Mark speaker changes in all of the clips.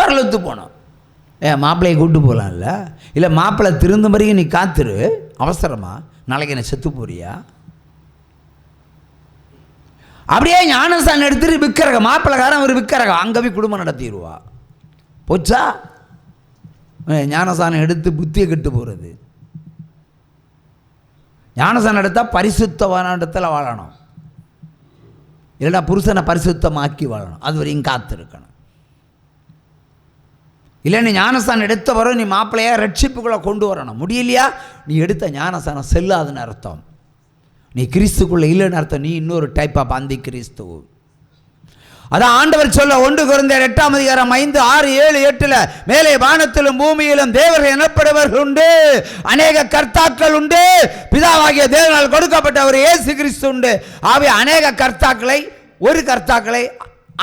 Speaker 1: பரலத்து போனோம். மாப்பிள்ளையை கூப்பிட்டு போகலாம்ல. இல்லை மாப்பிள்ளை திருந்த வரைக்கும் நீ காத்துரு, அவசரமா நாளைக்கு என்ன செத்து போறியா? அப்படியே ஞானஸ்தானம் எடுத்துட்டு விற்கிறக மாப்பிள்ளைக்காரன் ஒரு விற்கிறக அங்கே போய் குடும்பம் நடத்திடுவா. போச்சா? ஞானஸ்தானம் எடுத்து புத்தியை கெட்டு போகிறது. ஞானஸ்தானம் எடுத்தால் பரிசுத்தமான இடத்துல வாழணும், இல்லைன்னா புருஷனை பரிசுத்தமாக்கி வாழணும். அது வரையும் காத்திருக்கணும். இல்லை நீ ஞானஸ்தானம் எடுத்த வரும் நீ மாப்பிள்ளையா ரட்சிப்புக்குள்ளே கொண்டு வரணும். முடியலையா? நீ எடுத்த ஞானஸ்தானம் செல்லாதுன்னு அர்த்தம். நீ கிறிஸ்துக்குள்ளே இல்லைன்னு அர்த்தம். நீ இன்னொரு டைப் ஆஃப் அந்தி கிறிஸ்து. அதான் ஆண்டவர் சொல்ல 1 கொரிந்தியர் 8:5-6-7-8 மேலே வானத்திலும் பூமியிலும் தேவர்கள் எனப்படுவர்கள் உண்டு, அநேக கர்த்தாக்கள் உண்டு, பிதாவாகிய தேவனால் கொடுக்கப்பட்ட ஒரு இயேசு கிறிஸ்து உண்டு. ஆகிய அநேக கர்த்தாக்களை, ஒரு கர்த்தாக்களை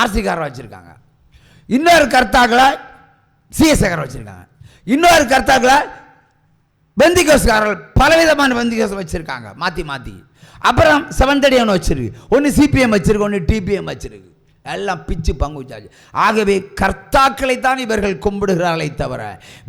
Speaker 1: ஆர்சிகாரர் வச்சிருக்காங்க, இன்னொரு கர்த்தாக்களை சிஎஸ்காரர் வச்சிருக்காங்க, இன்னொரு கர்த்தாக்களை பெந்திகோஸ்காரர்கள் பலவிதமான பெந்திகோஸ் வச்சிருக்காங்க மாற்றி மாற்றி. அப்புறம் செவன்த் டே ஒன்று வச்சிருக்கு, ஒன்று சிபிஎம் வச்சிருக்கு, ஒன்று டிபிஎம் வச்சிருக்கு. எல்லாம் பிச்சு பங்கு வச்சாச்சு. ஆகவே கர்த்தாக்களைத்தான் இவர்கள் கும்பிடுகிறார்களே தவிர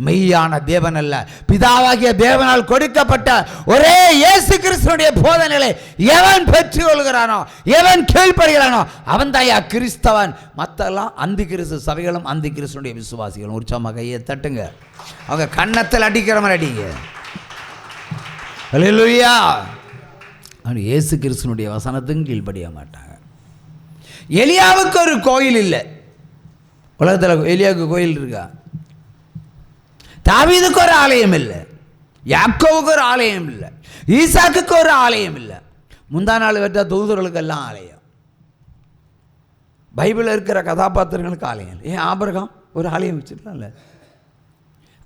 Speaker 1: மெய்யான தேவன் அல்ல. பிதாவாகிய தேவனால் கொடுக்கப்பட்ட ஒரே இயேசு கிறிஸ்துவினுடைய போதனைகளை எவன் பெற்றுக்கொள்கிறானோ, எவன் கீழ்ப்படுகிறானோ அவன் தாயா கிறிஸ்தவன். மற்றெல்லாம் அந்தி கிறிஸ்து சபைகளும் அந்தி கிறிஸ்துடைய விசுவாசிகளும். உற்சாகமாக கையை தட்டுங்க. அவங்க கன்னத்தில் அடிக்கிற மாதிரி அடிங்க. அல்லேலூயா. இயேசு கிறிஸ்துனுடைய வசனத்துக்கும் கீழ்ப்படிய மாட்டாங்க. எலியாவுக்கு ஒரு கோயில் இல்லை உலகத்தில். எலியாவுக்கு கோயில் இருக்கா? தாவீதுக்கு ஒரு ஆலயம் இல்லை, யாக்கோவுக்கு ஒரு ஆலயம் இல்லை, ஈசாக்குக்கு ஒரு ஆலயம் இல்லை. முந்தா நாள் வெற்ற தூதர்களுக்கெல்லாம் ஆலயம். பைபிளில் இருக்கிற கதாபாத்திரங்களுக்கு ஆலயம். ஏன் ஆபிரகாம் ஒரு ஆலயம் வச்சிருக்கலாம்ல?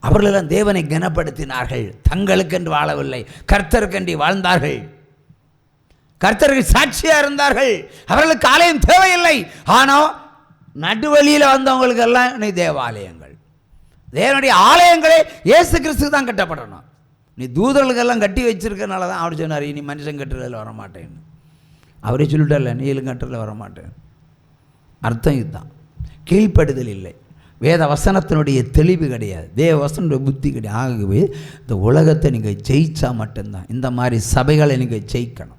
Speaker 1: அவர்களெல்லாம் தேவனை கனப்படுத்தினார்கள், தங்களுக்கென்று வாழவில்லை, கர்த்தருக்கென்று வாழ்ந்தார்கள், கர்த்தருக்கு சாட்சியாக இருந்தார்கள். அவர்களுக்கு ஆலயம் தேவையில்லை. ஆனால் நடுவழியில் வந்தவங்களுக்கு எல்லாம் நீ தேவாலயங்கள். தேவனுடைய ஆலயங்களே இயேசு கிறிஸ்து தான் கட்டப்படணும். நீ தூதர்களுக்கெல்லாம் கட்டி வச்சிருக்கனால தான் அவர் சொன்னார், நீ மனுஷன் கட்டுறதில் வரமாட்டேன்னு. அவரே சொல்லிட்டார்ல, நீலும் கட்டுறதில் வரமாட்டேன். அர்த்தம் இதுதான். கீழ்ப்படுதல் இல்லை, வேத வசனத்தினுடைய தெளிவு கிடையாது, தேவ வசனுடைய புத்தி கிடையாது. ஆகவே இந்த உலகத்தை நீங்கள் ஜெயிச்சா மட்டும்தான் இந்த மாதிரி சபைகளை நீங்கள் ஜெயிக்கணும்.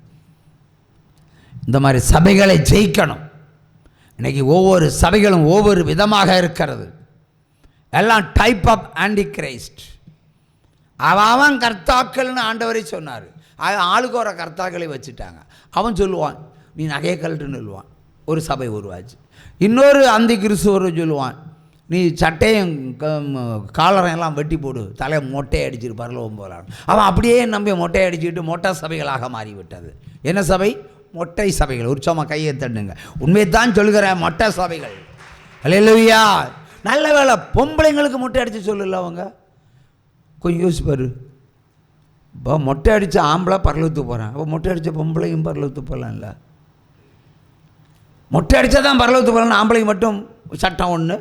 Speaker 1: இந்த மாதிரி சபைகளை ஜெயிக்கணும். இன்னைக்கு ஒவ்வொரு சபைகளும் ஒவ்வொரு விதமாக இருக்கிறது. எல்லாம் டைப் ஆஃப் ஆன்டி கிரைஸ்ட். அவன் கர்த்தாக்கள்னு ஆண்டவரை சொன்னார். ஆளுக்கு ஒரு கர்த்தாக்களை வச்சுட்டாங்க. அவன் சொல்லுவான் நீ நகையை கழட்டுன்னு சொல்லுவான், ஒரு சபை உருவாச்சு. இன்னொரு அந்தி கிறிஸ்துவர் சொல்லுவான் நீ சட்டையும் காலரையும் எல்லாம் வெட்டி போடு, தலையை மொட்டையை அடிச்சுட்டு பரலோகம் போகலாம். அவன் அப்படியே நம்பி மொட்டையை அடிச்சுட்டு மொட்டை சபைகளாக மாறிவிட்டது. என்ன சபை? மொட்டை சபைகள். உற்சாகமாக கையை தட்டுங்க. உண்மையைத்தான் சொல்கிறேன், மொட்டை சபைகள். அல்லேலூயா. நல்ல வேலை பொம்பளைங்களுக்கு மொட்டை அடித்து சொல்லல. அவங்க கொஞ்சம் யோசிப்பார். இப்போ மொட்டை அடித்த ஆம்பளை பரலத்து போகிறான், அப்போ மொட்டை அடித்த பொம்பளையும் பரலத்து போகலாம்ல. மொட்டை அடித்தா தான் பரலத்து போகலான்னு ஆம்பளைக்கு மட்டும் சட்டம் ஒன்று,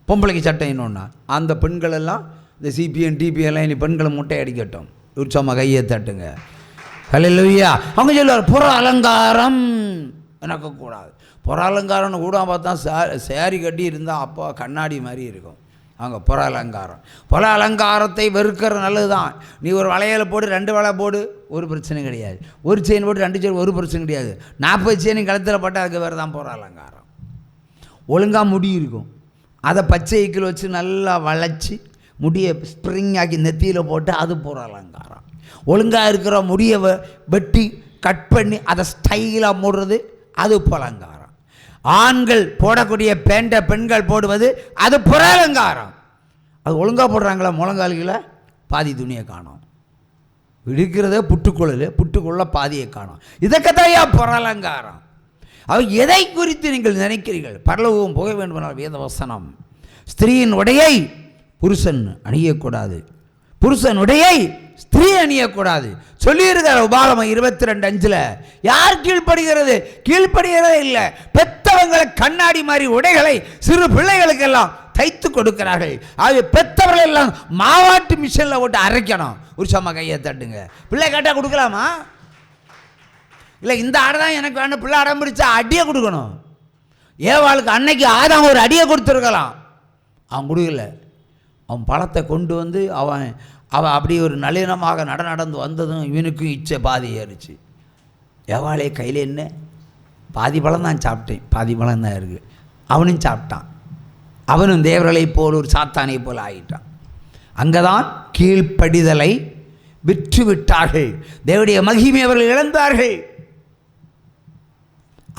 Speaker 1: பொம்பளைக்கு சட்டம் இன்னொன்னா. அந்த பெண்கள் எல்லாம் இந்த சிபிஎம் டிபிஎல்லாம் இனி பெண்களை மொட்டை அடிக்கட்டும். உற்சாகமாக கையை தட்டுங்க. அல்லேலூயா. அவங்க சொல்லுவார் புற அலங்காரம் எனக்கு கூடாது. புற அலங்காரம்னு கூட பார்த்தா சேரி கட்டி இருந்தால் அப்போ கண்ணாடி மாதிரி இருக்கும். அவங்க புற அலங்காரம். புற அலங்காரத்தை வெறுக்கிற நல்லது தான். நீ ஒரு வளையலை போடு, 2 வலை போடு, ஒரு பிரச்சனை கிடையாது. ஒரு செயின் போட்டு 2 செயின், ஒரு பிரச்சனை கிடையாது. 40 செயின் கழுத்தில் போட்டால் அதுக்கு வேறு தான் புற அலங்காரம். ஒழுங்காக முடி இருக்கும், அதை பச்சை ஈக்கில் வச்சு நல்லா வளைச்சி முடியை ஸ்ப்ரிங் ஆக்கி நெத்தியில் போட்டு அது புற அலங்காரம். ஒழுங்காக இருக்கிற முடியை வெட்டி கட் பண்ணி அதை ஸ்டைலாக மூடுறது அது புறலங்காரம். ஆண்கள் போடக்கூடிய பேண்டை பெண்கள் போடுவது அது புறலங்காரம். அது ஒழுங்காக போடுறாங்களா? முழங்கால்களை பாதி துணியை காணும், விடுக்கிறதே புட்டுக்குள்ள பாதியை காணும். இதற்கத்தான் புறலங்காரம். அவ எதை குறித்து நீங்கள் நினைக்கிறீர்கள்? பரலோகம் போக வேண்டுமானால் வேத வசனம். ஸ்திரீயின் உடையை புருஷன் அணியக்கூடாது, புருஷன் உடையை ஸ்திரீ அணியக்கூடாது சொல்லியிருக்கார் உபாகமம் 22:5. யார் கீழ்ப்படுகிறது? கீழ்ப்படுகிறதே இல்லை. பெத்தவங்களை கண்ணாடி மாதிரி உடைகளை சிறு பிள்ளைகளுக்கெல்லாம் தைத்து கொடுக்கிறார்கள். ஆகவே பெத்தவர்கள் எல்லாம் மாவாட்டு மிஷினில் போட்டு அரைக்கணும். ஒரு சம கையை தட்டுங்க. பிள்ளை கேட்டால் கொடுக்கலாமா? இல்லை இந்த ஆடை தான் எனக்கு வேணும், பிள்ளை அடம் பிடிச்சா அடியை கொடுக்கணும். ஏவாளுக்கு அன்னைக்கு ஆதாம் ஒரு அடியை கொடுத்துருக்கலாம். அவன் கொடுக்கல. அவன் பழத்தை கொண்டு வந்து அவன் அப்படி ஒரு நளினமாக நடந்து வந்ததும் இவனுக்கும் இச்சை பாதி ஏறிச்சு. எவாளே கையில் என்ன, பாதி பழம் தான் சாப்பிட்டேன், பாதி பழம் தான் இருக்குது. அவனும் சாப்பிட்டான். அவனும் தேவர்களை போல் ஒரு சாத்தானை போல் ஆகிட்டான். அங்கே தான் கீழ்ப்படிதலை விற்று விட்டார்கள். தேவனுடைய மகிமை அவர்கள் இழந்தார்கள்.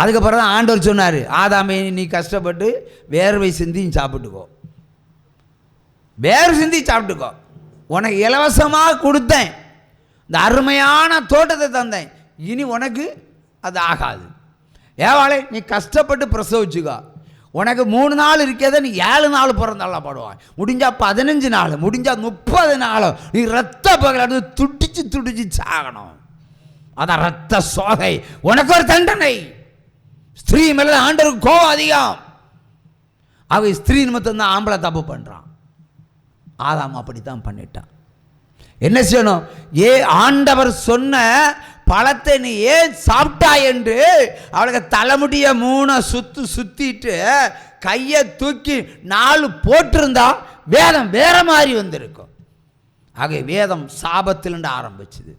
Speaker 1: அதுக்கப்புறம் தான் ஆண்டவர் சொன்னார், ஆதாமே நீ கஷ்டப்பட்டு வேர்வை சிந்தியும் சாப்பிட்டுக்கோ, வேறு சிந்தி சாப்பிட்டுக்கோ, உனக்கு இலவசமாக கொடுத்தேன், இந்த அருமையான தோட்டத்தை தந்தேன், இனி உனக்கு அது ஆகாது. ஏவாளே நீ கஷ்டப்பட்டு பிரசவிச்சுக்கோ, உனக்கு 3 நாள் இருக்கிறத நீ 7 நாள் பிறந்தாலாம் படுவான், முடிஞ்சால் 15 நாள், முடிஞ்சால் 30 நாள் நீ ரத்த பகல் துடிச்சு சாகணும். அதான் ரத்த சோகை, உனக்கு ஒரு தண்டனை. ஸ்திரீ மேலே ஆண்டவருக்கு கோவம் அதிகம். அவ ஸ்திரீ நிமித்தம் தான் ஆம்பளை தப்பு பண்ணுறான். ஆதாம் அப்படித்தான் பண்ணிட்டான். என்ன செய்யணும்? ஆண்டவர் சொன்ன பழத்தை நீ ஏன் சாப்பிட்டாய் என்று அவளுக்கு தலைமுடிய 3 சுத்திட்டு கையை தூக்கி 4 போட்டிருந்தா வேதம் வேற மாதிரி வந்திருக்கும். ஆக வேதம் சாபத்திலிருந்து ஆரம்பிச்சது,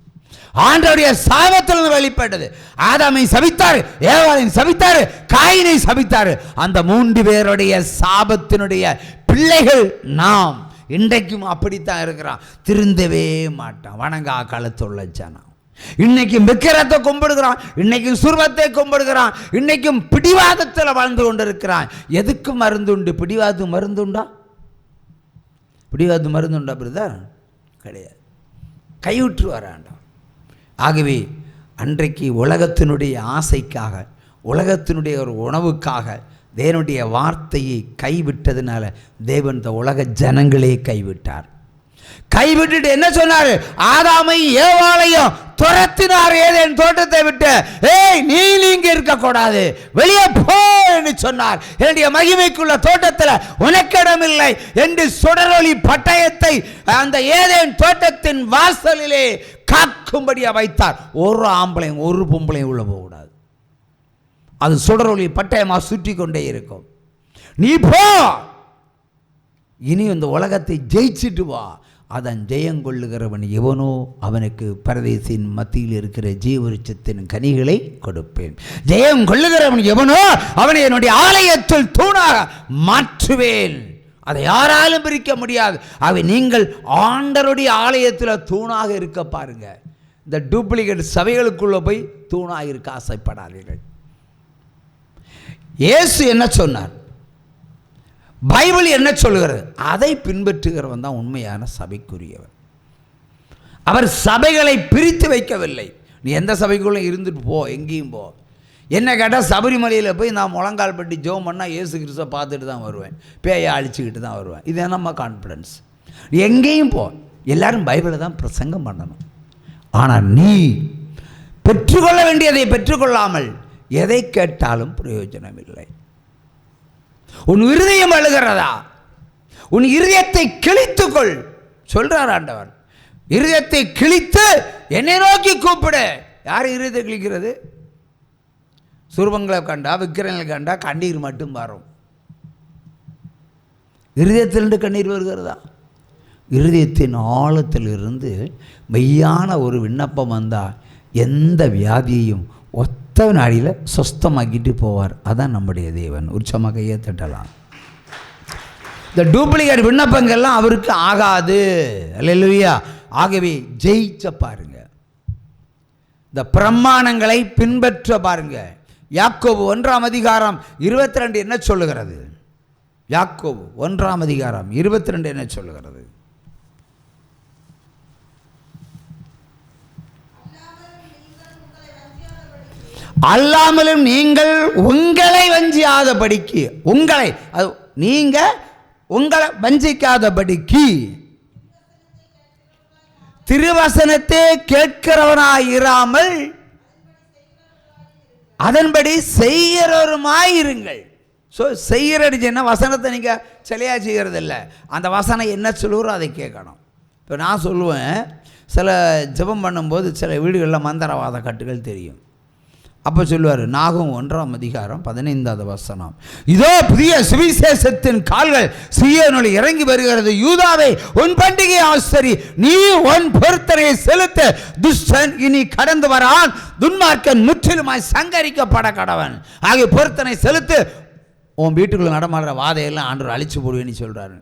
Speaker 1: ஆண்டவருடைய சாபத்திலிருந்து வெளிப்பட்டது. ஆதாமை சபித்தார், ஏவாளை சபித்தார், காயினை சபித்தார். அந்த 3 பேருடைய சாபத்தினுடைய பிள்ளைகள் நாம். இன்றைக்கும் அப்படித்தான் இருக்கிறான், திருந்தவே மாட்டான், வணங்கா காலத்துள்ள ஜனம். இன்னைக்கும் விக்கிரத்தை கும்பிடுகிறான், இன்னைக்கும் சுர்வத்தை கும்பிடுகிறான், இன்னைக்கும் பிடிவாதத்தில் வாழ்ந்து கொண்டிருக்கிறான். எதுக்கு மருந்துண்டு? பிடிவாதம் மருந்துண்டா? பிடிவாதம் மருந்துண்டா பிரதர்? கிடையாது. கைவிட்டு வராண்டா. ஆகவே அன்றைக்கு உலகத்தினுடைய ஆசைக்காக, உலகத்தினுடைய ஒரு உணவுக்காக தேவனுடைய வார்த்தையை கைவிட்டதுனால தேவன் இந்த உலக ஜனங்களே கைவிட்டார். கைவிட்டுட்டு என்ன சொன்னார்? ஆதாமை ஏவாளையும் துரத்தினார் ஏதேன் தோட்டத்தை விட்டு. நீங்க இருக்கக்கூடாது, வெளியே போ என்று சொன்னார். என்னுடைய மகிமைக்குள்ள தோட்டத்தில் உனக்கிடம் இல்லை என்று சுடரொளி பட்டயத்தை அந்த ஏதேன் தோட்டத்தின் வாசலிலே காக்கும்படியா வைத்தார். ஒரு ஆம்பளையும் ஒரு பொம்பளையும் உள்ள போகக்கூடாது. அது சுடரொளி பட்டயமா சுற்றி கொண்டே இருக்கும். நீ போ, இனி இந்த உலகத்தை ஜெயிச்சிட்டு வா. அதன் ஜெயங்கொள்ளுகிறவன் எவனோ அவனுக்கு பரதேசின் மத்தியில் இருக்கிற ஜீவவிருட்சத்தின் கனிகளை கொடுப்பேன். ஜெயம் கொள்ளுகிறவன் எவனோ அவனை என்னுடைய ஆலயத்தில் தூணாக மாற்றுவேன். அதை யாராலும் பிரிக்க முடியாது. அவை நீங்கள் ஆண்டவருடைய ஆலயத்தில் தூணாக இருக்க பாருங்க. இந்த டூப்ளிகேட் சபைகளுக்குள்ள போய் தூணாக இருக்க ஆசைப்படாதீர்கள். இயேசு என்ன சொன்னார், பைபிள் என்ன சொல்லுகிறது, அதை பின்பற்றுகிறவன் தான் உண்மையான சபைக்குரியவன். அவர் சபைகளை பிரித்து வைக்கவில்லை. நீ எந்த சபைக்குள்ள இருந்துட்டு போ, எங்கேயும் போ. என்ன கேட்டால் சபரிமலையில் போய் நான் முழங்கால் பட்டி ஜெபம் பண்ணால் இயேசு கிறிஸ்துவை பார்த்துட்டு தான் வருவேன், பேயை அழிச்சுக்கிட்டு தான் வருவேன். இது நம்ம கான்ஃபிடன்ஸ். எங்கேயும் போ, எல்லாரும் பைபிளை தான் பிரசங்கம் பண்ணணும். ஆனால் நீ பெற்றுக்கொள்ள வேண்டியதை பெற்றுக்கொள்ளாமல் எதை கேட்டாலும் பிரயோஜனம் இல்லை. உன் இருதயம் அழுகிறதா? உன் இருதயத்தை கிழித்துக்கொள் சொல்றார் ஆண்டவர். இருதயத்தை கிழித்து என்னை நோக்கி கூப்பிடு. யார் இருதயத்தை கிழிக்கிறது? சுரூபங்களை கண்டா, விக்கிரங்களை கண்டா கண்ணீர் மட்டும் வரும். இருதயத்திலிருந்து கண்ணீர் வருகிறதா? இருதயத்தின் ஆழத்தில் இருந்து மெய்யான ஒரு விண்ணப்பம் வந்தால் எந்த வியாதியையும் ஒத்த நாடியில் சொஸ்தமாக்கிட்டு போவார். அதான் நம்முடைய தேவன். உற்சமாக ஏற்றலாம். இந்த டூப்ளிகேட் விண்ணப்பங்கள்லாம் அவருக்கு ஆகாது. அல்லேலூயா. ஆகவே ஜெயிச்ச பாருங்க, இந்த பிரமாணங்களை பின்பற்ற பாருங்க. யாக்கோபு 1:22 என்ன சொல்லுகிறது? யாக்கோபு 1:22 என்ன சொல்லுகிறது? அல்லாமலும் நீங்கள் உங்களை வஞ்சியாதபடிக்கு, உங்களை நீங்க உங்களை வஞ்சிக்காதபடிக்கு திருவசனத்தை கேட்கிறவனாயிராமல் அதன்படி செய்கிறவருமாயிருங்கள். ஸோ செய்கிறடிச்சுன்னா வசனத்தை நீங்கள் சிலையாக செய்கிறது இல்லை, அந்த வசனம் என்ன சொல்லுகிறோ அதை கேட்கணும். இப்போ நான் சொல்லுவேன், சில ஜெபம் பண்ணும்போது சில வீடுகளில் மந்திரவாத கட்டுகள் தெரியும். அப்போ சொல்லுவார், நாகும் 1:15, இதோ புதிய சுவிசேஷத்தின் கால்கள் சீயோனில் இறங்கி வருகிறது. யூதாவே, உன் பண்டிகை ஆசரி, நீ உன் பொருத்தனையை செலுத்த. துஷ்டன் இனி கடந்து வரான், துன்மார்க்கன் முற்றிலுமாய் சங்கரிக்கப்பட கடவன். ஆகிய பொருத்தனை செலுத்து, உன் வீட்டுக்குள்ள நடமாடுற வாதையெல்லாம் ஆண்டவர் அழிச்சு போடுவேன்னு சொல்கிறாரு.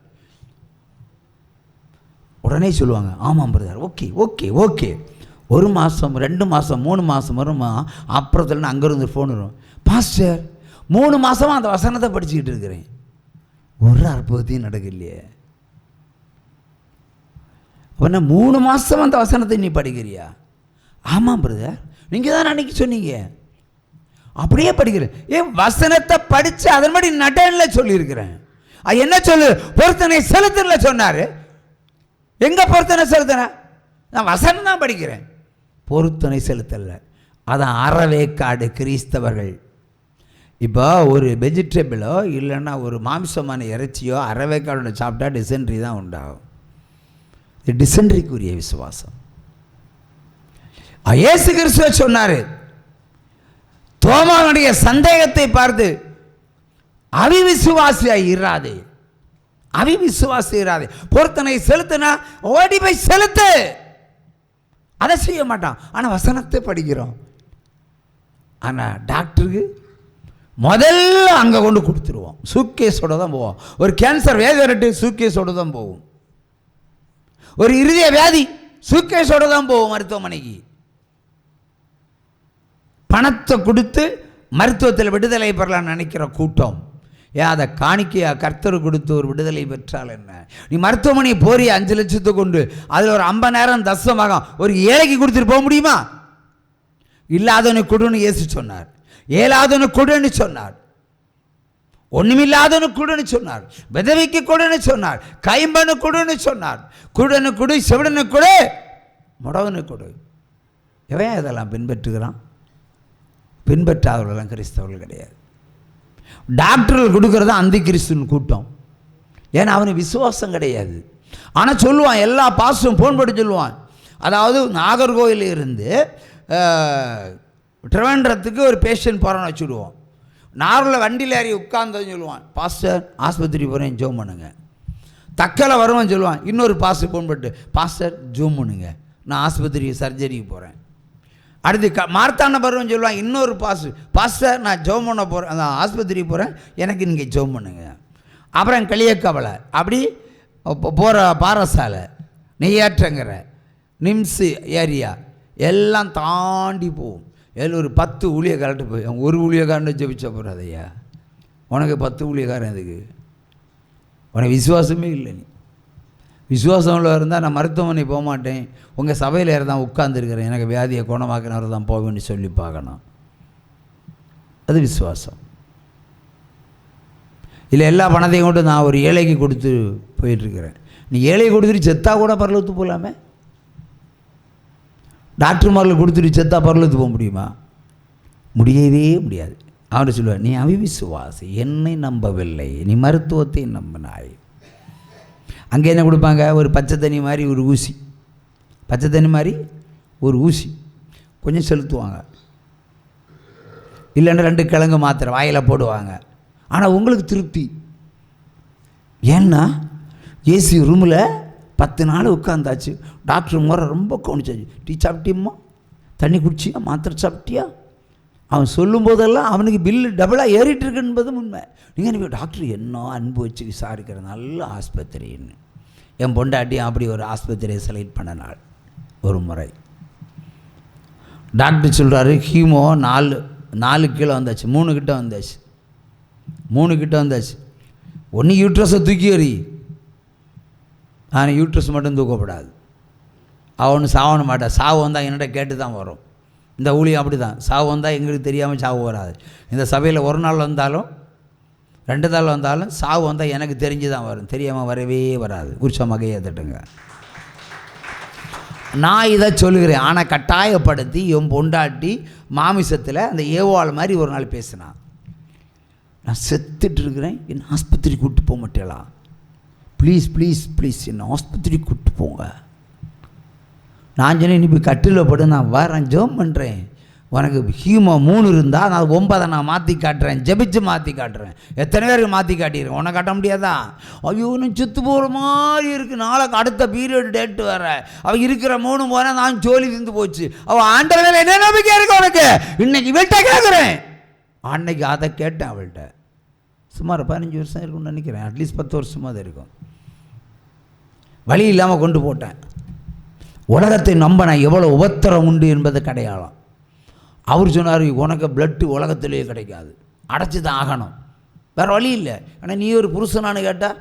Speaker 1: உடனே சொல்லுவாங்க, ஆமாம் பிரதர், ஓகே ஓகே ஓகே. 1 மாதம் 2 மாதம் 3 மாதம் வருமா, அப்புறத்தில் அங்கேருந்து ஃபோன் வரும், பாஸ்டர் 3 மாதமாக அந்த வசனத்தை படிச்சுக்கிட்டு இருக்கிறேன், ஒரு அற்புதத்தையும் நடக்கலையே. அப்படின்னா 3 மாதம் அந்த வசனத்தை நீ படிக்கிறியா? ஆமாம் பிரதர், நீங்கள் தான் அன்றைக்கி சொன்னீங்க. அப்படியே படிக்கிறேன். வசனத்தை படித்து அதன்படி நடனில் சொல்லியிருக்கிறேன். என்ன சொல்லு? பொருத்தனை செலுத்தல சொன்னார். எங்கே பொருத்தனை செலுத்தின? நான் வசனம் தான் படிக்கிறேன், பொருத்தனை செலுத்தல. அதான் அறவேக்காடு கிறிஸ்தவர்கள். இப்போ ஒரு வெஜிடபிளோ இல்லைன்னா ஒரு மாംசமான இறைச்சியோ அறவேக்காடு சாப்பிட்டா டிசென்ட்ரி தான் உண்டாகும். இது டிசென்ட்ரிக்குரிய விசுவாசம். இயேசு கிறிஸ்துவ சொன்னார், தோமாவுடைய சந்தேகத்தை பார்த்து அவிவிசுவாசியாய் இராதே, அவிவிசுவாசி இராதே. பொருத்தனை செலுத்தினா ஓடி போய் செலுத்து. அதை செய்ய மாட்டான், ஆனால் வசனத்தை படிக்கிறோம். ஆனால் டாக்டருக்கு முதல்ல அங்கே கொண்டு கொடுத்துருவோம், சூட்கேஸோடு தான் போவோம். ஒரு கேன்சர் வியாதி வரட்டு சூட்கேஸோடு தான் போகும். ஒரு இருதய வியாதி சூட்கேஸோடு தான் போகும் மருத்துவமனைக்கு. பணத்தை கொடுத்து மருத்துவத்தில் விடுதலை பெறலான்னு நினைக்கிற கூட்டம். அதை காணிக்கையா கர்த்தர் கொடுத்து ஒரு விடுதலை பெற்றால் என்ன? நீ மருத்துவமனை போறிய 5 லட்சத்தை கொண்டு அதில் ஒரு 50,000 தசமாக ஒரு ஏழைக்கு கொடுத்துட்டு போக முடியுமா? இல்லாதவனுக்கு கொடுன்னு இயேசு சொன்னார், ஏழாதவனுக்கு கொடுன்னு சொன்னார், ஒன்றுமில்லாதவனுக்கு கொடுன்னு சொன்னார், விதவைக்கு கொடுன்னு சொன்னார், கைம்பனு கொடுன்னு சொன்னார். குடனு கொடு, செவிடனு கொடு, முடவனு கொடு. எவன் இதெல்லாம் பின்பற்றுகிறான்? பின்பற்றாதவர்களெல்லாம் கிறிஸ்தவர்கள் கிடையாது. டாக்டர்கள் கொடுக்கறது அந்தி கிறிஸ்துவின் கூட்டம். ஏன்னா அவனுக்கு விசுவாசம் கிடையாது. ஆனால் சொல்லுவான், எல்லா பாஸ்டும் ஃபோன் போட்டு சொல்லுவான். அதாவது நாகர்கோவில் இருந்து திருவனந்தபுரத்துக்கு ஒரு பேஷண்ட் போகிறான்னு வச்சுடுவோம். நார்மலில் வண்டியில் ஏறி உட்கார்ந்ததுன்னு சொல்லுவான், பாஸ்டர் ஆஸ்பத்திரி போகிறேன் ஜோம் பண்ணுங்க. தக்கலை வருவான் சொல்லுவான், இன்னொரு பாஸ்டர் ஃபோன் போட்டு, பாஸ்டர் ஜோம் பண்ணுங்க, நான் ஆஸ்பத்திரி சர்ஜரிக்கு போகிறேன். அடுத்து மார்த்தாண்ட பருவம் சொல்லுவான், இன்னொரு பாஸ்டர் நான் ஜோம் பண்ண போகிறேன், அந்த ஆஸ்பத்திரிக்கு போகிறேன், எனக்கு நீங்கள் ஜோம் பண்ணுங்க. அப்புறம் களியக்கவலை, அப்படி போகிற பாரசாலை, நெய்யாற்றங்கிற நிம்ஸு ஏரியா எல்லாம் தாண்டி போகும். ஏழு ஒரு 10 ஊழியக்காரட்டு போய் ஒரு ஊழியக்காரன் ஜெபிச்ச போகிறாதையா, உனக்கு 10 ஊழியக்காரன் எதுக்கு? உனக்கு விசுவாசமே இல்லை. நீ விசுவாசம் உள்ள இருந்தால் நான் மருத்துவமனை போக மாட்டேன், உங்கள் சபையில் தான் உட்கார்ந்துருக்கிறேன், எனக்கு வியாதியை குணமாக்கினவர் தான் போவேன்னு சொல்லி பார்க்கணும். அது விசுவாசம் இல்லை. எல்லா பணத்தையும் கொண்டு நான் ஒரு ஏழைக்கு கொடுத்து போயிட்டுருக்கிறேன். நீ ஏழை கொடுத்துட்டு செத்தா கூட பரலோகத்துக்கு போகலாமே. டாக்டர்மார்கள் கொடுத்துட்டு செத்தா பரலோகத்துக்கு போக முடியுமா? முடியவே முடியாது. அவர் சொல்லுவார், நீ அவிவிசுவாசி, என்னை நம்பவில்லை, நீ மருத்துவத்தை நம்பினாய். அங்கே என்ன கொடுப்பாங்க? ஒரு பச்சை தண்ணி மாதிரி ஒரு ஊசி, பச்சை தண்ணி மாதிரி ஒரு ஊசி கொஞ்சம் செலுத்துவாங்க, இல்லைன்னா 2 கிழங்கு மாத்திரை வாயில் போடுவாங்க. ஆனால் உங்களுக்கு திருப்தி. ஏன்னா ஏசி ரூமில் 10 நாள் உட்காந்தாச்சு, டாக்டர் முறை ரொம்ப கவனிச்சாச்சு, டீ சாப்பிட்டியம்மா, தண்ணி குடிச்சியா, மாத்திரை சாப்பிட்டியா, அவன் சொல்லும் போதெல்லாம் அவனுக்கு பில்லு டபுளாக ஏறிட்டு இருக்கு என்பதும் உண்மை. நீங்கள் டாக்டர் என்ன அன்பு வச்சு விசாரிக்கிற நல்ல ஆஸ்பத்திரின்னு. என் பொண்டாட்டியும் அப்படி ஒரு ஆஸ்பத்திரியை செலக்ட் பண்ண நாள் ஒரு முறை டாக்டர் சொல்கிறாரு, ஹீமோ 4 கிலோ வந்தாச்சு, 3 கிட்ட வந்தாச்சு, 3 கிட்ட வந்தாச்சு. ஒன்று யூட்ரஸை தூக்கி எறி, ஆனால் யூட்ரஸ் மட்டும் தூக்கப்படாது. அவனு சாவணும் மாட்டான். சாவு வந்தால் என்னிட்ட கேட்டு தான் வரும். இந்த ஊழியம் அப்படி தான், சாவு வந்தால் எங்களுக்கு தெரியாமல் சாவு வராது. இந்த சபையில் 1 நாள் வந்தாலும் 2 நாள் வந்தாலும் சாவு வந்தால் எனக்கு தெரிஞ்சு தான் வரும், தெரியாமல் வரவே வராது. குறிச்ச மகையை தட்டுங்க. நான் இதை சொல்லுகிறேன். ஆனால் கட்டாயப்படுத்தி என் பொண்டாட்டி மாமிசத்தில் அந்த ஏவாள் மாதிரி ஒரு நாள் பேசினான். நான் செத்துட்டு இருக்கிறேன், என்ன ஆஸ்பத்திரி கூப்பிட்டு போக மாட்டேலா, ப்ளீஸ் ப்ளீஸ் ப்ளீஸ் என்ன ஆஸ்பத்திரி கூப்பிட்டு போங்க. நான் சொன்னேன், நீ போய் கட்டில் போட்டு நான் வரேன், ஜோம் பண்ணுறேன், உனக்கு ஹீமோ 3 இருந்தால் நான் 9 நான் மாற்றி காட்டுறேன், ஜெபிச்சு மாற்றி காட்டுறேன். எத்தனை பேருக்கு மாற்றி காட்டியிருக்கேன், உனக்கு காட்ட முடியாதா? ஐயோ இன்னும் செத்து போகிற மாதிரி இருக்குது, நாளைக்கு அடுத்த பீரியட் டேட்டு வேற, அவள் இருக்கிற 3 போனால் நான் ஜோலி இருந்து போச்சு, அவள் ஆண்டவரில் என்ன நம்பிக்கை இருக்கு உனக்கு? இன்னைக்கு இவள்கிட்ட கேட்குறேன். அன்னைக்கு அதை கேட்டேன் அவள்கிட்ட. சுமார் 15 வருஷம் இருக்கும்னு நினைக்கிறேன், அட்லீஸ்ட் 10 வருஷமாக தான் இருக்கும். வழி இல்லாமல் கொண்டு போட்டேன். உலகத்தை நம்ப நான் எவ்வளோ உபத்திரம் உண்டு என்பது கிடையாலாம். அவர் சொன்னார், உனக்கு பிளட்டு உலகத்திலேயே கிடைக்காது, அடைச்சி தான் ஆகணும், வேறு வழி இல்லை. ஆனால் நீ ஒரு புருஷனானு கேட்டால்,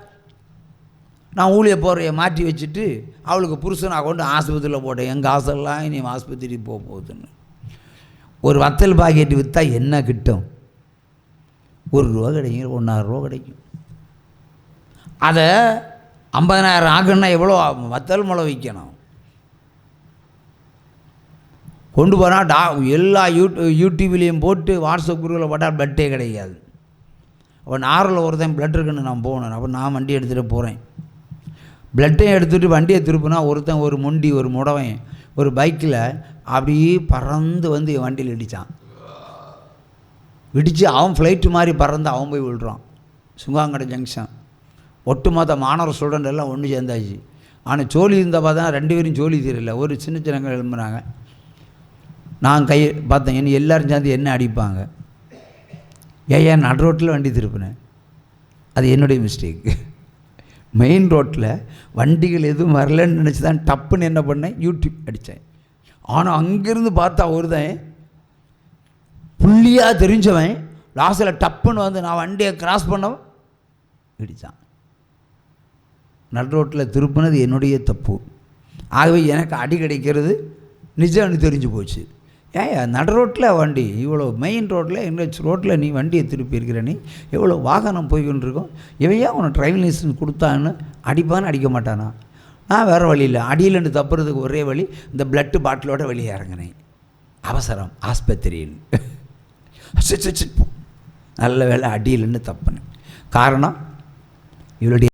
Speaker 1: நான் ஊழிய போகிறைய மாற்றி வச்சுட்டு அவளுக்கு புருஷனாக கொண்டு ஆஸ்பத்திரியில் போட்டேன். எங்கள் ஆசைலாம் இனி ஆஸ்பத்திரிக்கு போக போகுதுன்னு. ஒரு வத்தல் பாக்கெட்டு விற்றா என்ன கிட்டும்? ₹1 கிடைக்கும், ₹1.5 கிடைக்கும். அதை 50,000 ஆகுன்னா எவ்வளோ வத்தல் முளை விற்கணும்? கொண்டு போனால் எல்லா யூடியூப்லேயும் போட்டு வாட்ஸ்அப் குரூப்பில் போட்டால் பிளட்டே கிடைக்காது. அப்போ நாரில் ஒருத்தன் பிளட் இருக்குன்னு நான் போகணும். அப்போ நான் வண்டி எடுத்துகிட்டு போகிறேன். பிளட்டையும் எடுத்துகிட்டு வண்டியை திருப்பினா ஒருத்தன் ஒரு மொண்டி ஒரு முடவன் ஒரு பைக்கில் அப்படியே பறந்து வந்து என் வண்டியில் இடித்தான். இடித்து அவன் ஃப்ளைட்டு மாதிரி பறந்து அவன் போய் விழுறான். சுங்காங்கடை ஜங்ஷன் ஒட்டுமொத்த மாணவர் ஸ்டூடெண்ட் எல்லாம் ஒன்று சேர்ந்தாச்சு. ஆனால் ஜோலி இருந்தால் பார்த்தா 2 பேரும் ஜோலி தெரியல. ஒரு சின்ன சின்னங்கள் எழும்புனாங்க. நான் கை பார்த்தேன், என்ன எல்லோரும் சேர்ந்து என்ன அடிப்பாங்க. ஏன் நடு ரோட்டில் வண்டி திருப்பினேன், அது என்னுடைய மிஸ்டேக்கு. மெயின் ரோட்டில் வண்டிகள் எதுவும் வரலன்னு நினச்சி தான் டப்புன்னு என்ன பண்ணேன், யூடியூப் அடித்தேன். ஆனால் அங்கேருந்து பார்த்தா ஒருத்தன் புள்ளியாக தெரிஞ்சவன் லாஸ்ட்டில் டப்புன்னு வந்து நான் வண்டியை கிராஸ் பண்ண இடித்தான். நடு ரோட்டில் திருப்பினது என்னுடைய தப்பு. ஆகவே எனக்கு அடி கிடைக்கிறது நிஜம்னு தெரிஞ்சு போச்சு. ஏன் நடு ரோட்டில் வண்டி இவ்வளோ மெயின் ரோட்டில் என்ஹெச் ரோட்டில் நீ வண்டியை திருப்பி இருக்கிற, நீ எவ்வளோ வாகனம் போய்கிட்டு இருக்கோம், இவையா உனக்கு டிரைவிங் லைசன்ஸ் கொடுத்தான்னு அடிப்பான்னு அடிக்க மாட்டானா? நான் வேறு வழி இல்லை, அடியிலேருந்து தப்புறதுக்கு ஒரே வழி இந்த பிளட்டு பாட்டிலோட வெளியே இறங்கினேன். அவசரம் ஆஸ்பத்திரியில் நல்ல வேலை அடியிலேருந்து தப்புனேன். காரணம் இவளுடைய